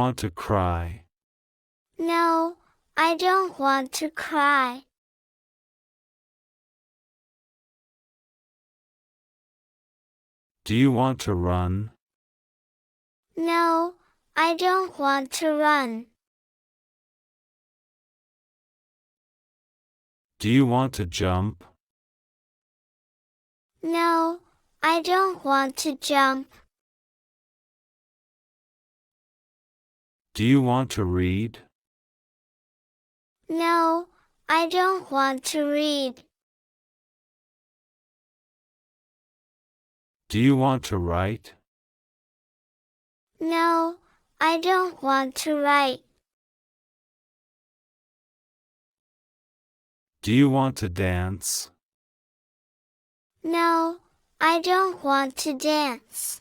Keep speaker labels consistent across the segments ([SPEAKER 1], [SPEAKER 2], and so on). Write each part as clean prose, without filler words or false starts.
[SPEAKER 1] want to cry?
[SPEAKER 2] No, I don't want to cry.
[SPEAKER 1] Do you want to run?
[SPEAKER 2] No, I don't want to run.
[SPEAKER 1] Do you want to jump?
[SPEAKER 2] No, I don't want to jump.
[SPEAKER 1] Do you want to read?
[SPEAKER 2] No, I don't want to read.
[SPEAKER 1] Do you want to write?
[SPEAKER 2] No, I don't want to write.
[SPEAKER 1] Do you want to dance?
[SPEAKER 2] No, I don't want to dance.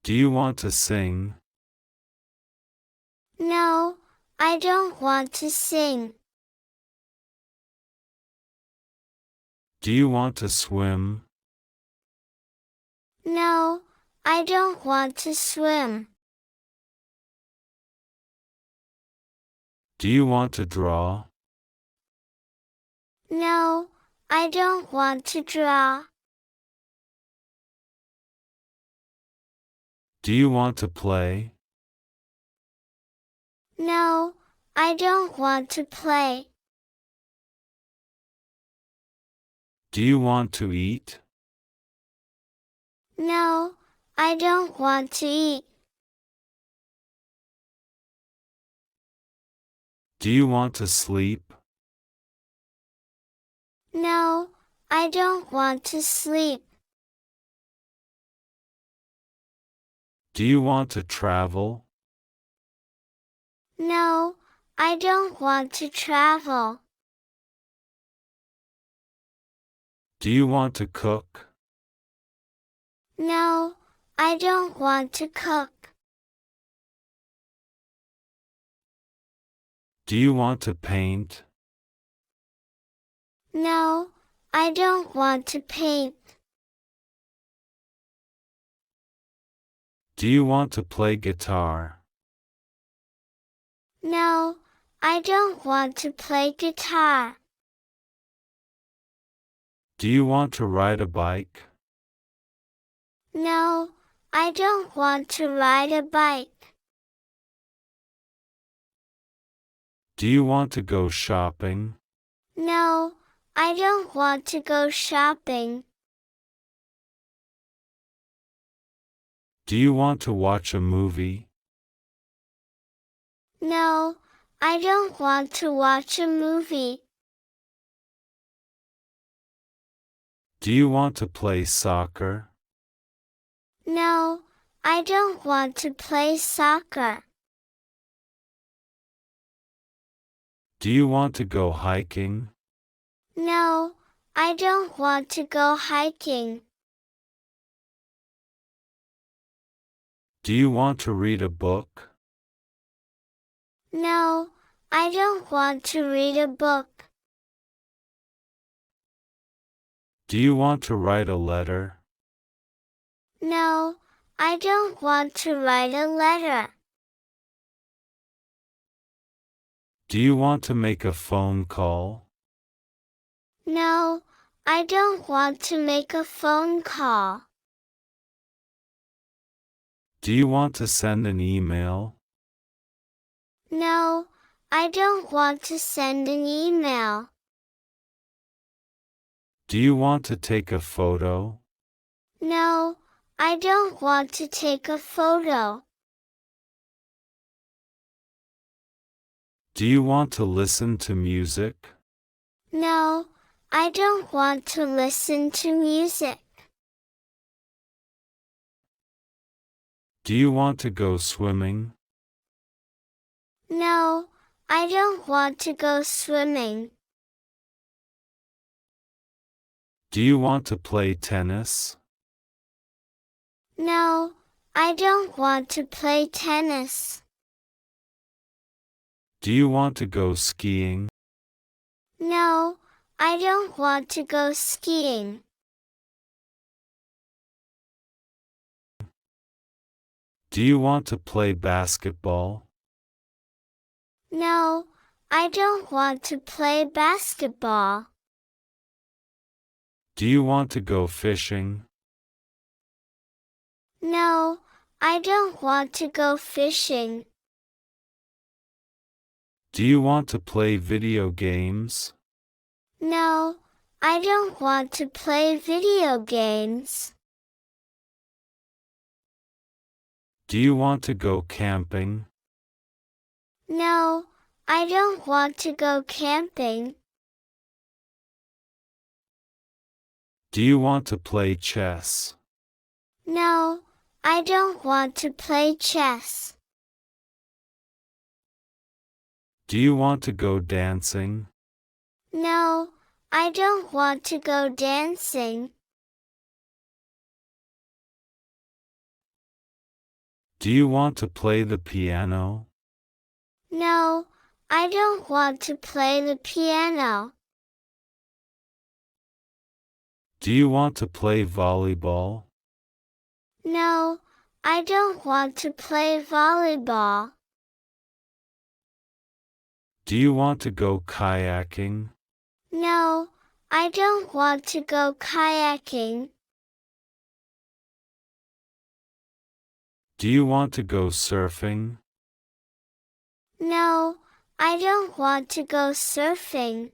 [SPEAKER 1] Do you want to sing?
[SPEAKER 2] No, I don't want to sing.
[SPEAKER 1] Do you want to swim?
[SPEAKER 2] No, I don't want to swim.
[SPEAKER 1] Do you want to draw?
[SPEAKER 2] No, I don't want to draw.
[SPEAKER 1] Do you want to play?
[SPEAKER 2] No, I don't want to play.
[SPEAKER 1] Do you want to eat?
[SPEAKER 2] No, I don't want to eat.
[SPEAKER 1] Do you want to sleep?
[SPEAKER 2] No, I don't want to sleep.
[SPEAKER 1] Do you want to travel?
[SPEAKER 2] No, I don't want to travel.
[SPEAKER 1] Do you want to cook?
[SPEAKER 2] No, I don't want to cook.
[SPEAKER 1] Do you want to paint?
[SPEAKER 2] No, I don't want to paint.
[SPEAKER 1] Do you want to play guitar?
[SPEAKER 2] No, I don't want to play guitar.
[SPEAKER 1] Do you want to ride a bike?
[SPEAKER 2] No, I don't want to ride a bike.
[SPEAKER 1] Do you want to go shopping?
[SPEAKER 2] No, I don't want to go shopping.
[SPEAKER 1] Do you want to watch a movie?
[SPEAKER 2] No, I don't want to watch a movie.
[SPEAKER 1] Do you want to play soccer?
[SPEAKER 2] No, I don't want to play soccer.
[SPEAKER 1] Do you want to go hiking?
[SPEAKER 2] No, I don't want to go hiking.
[SPEAKER 1] Do you want to read a book?
[SPEAKER 2] No, I don't want to read a book.
[SPEAKER 1] Do you want to write a letter?
[SPEAKER 2] No, I don't want to write a letter.
[SPEAKER 1] Do you want to make a phone call?
[SPEAKER 2] No, I don't want to make a phone call.
[SPEAKER 1] Do you want to send an email?
[SPEAKER 2] No, I don't want to send an email.
[SPEAKER 1] Do you want to take a photo?
[SPEAKER 2] No, I don't want to take a photo.
[SPEAKER 1] Do you want to listen to music?
[SPEAKER 2] No, I don't want to listen to music.
[SPEAKER 1] Do you want to go swimming?
[SPEAKER 2] No, I don't want to go swimming.
[SPEAKER 1] Do you want to play tennis?
[SPEAKER 2] No, I don't want to play tennis.
[SPEAKER 1] Do you want to go skiing?
[SPEAKER 2] No, I don't want to go skiing.
[SPEAKER 1] Do you want to play basketball?
[SPEAKER 2] No, I don't want to play basketball.
[SPEAKER 1] Do you want to go fishing?
[SPEAKER 2] No, I don't want to go fishing.
[SPEAKER 1] Do you want to play video games?
[SPEAKER 2] No, I don't want to play video games.
[SPEAKER 1] Do you want to go camping?
[SPEAKER 2] No, I don't want to go camping.
[SPEAKER 1] Do you want to play chess?
[SPEAKER 2] No, I don't want to play chess.
[SPEAKER 1] Do you want to go dancing?
[SPEAKER 2] No, I don't want to go dancing.
[SPEAKER 1] Do you want to play the piano?
[SPEAKER 2] No, I don't want to play the piano.
[SPEAKER 1] Do you want to play volleyball?
[SPEAKER 2] No, I don't want to play volleyball.
[SPEAKER 1] Do you want to go kayaking?
[SPEAKER 2] No, I don't want to go kayaking.
[SPEAKER 1] Do you want to go surfing?
[SPEAKER 2] No, I don't want to go surfing.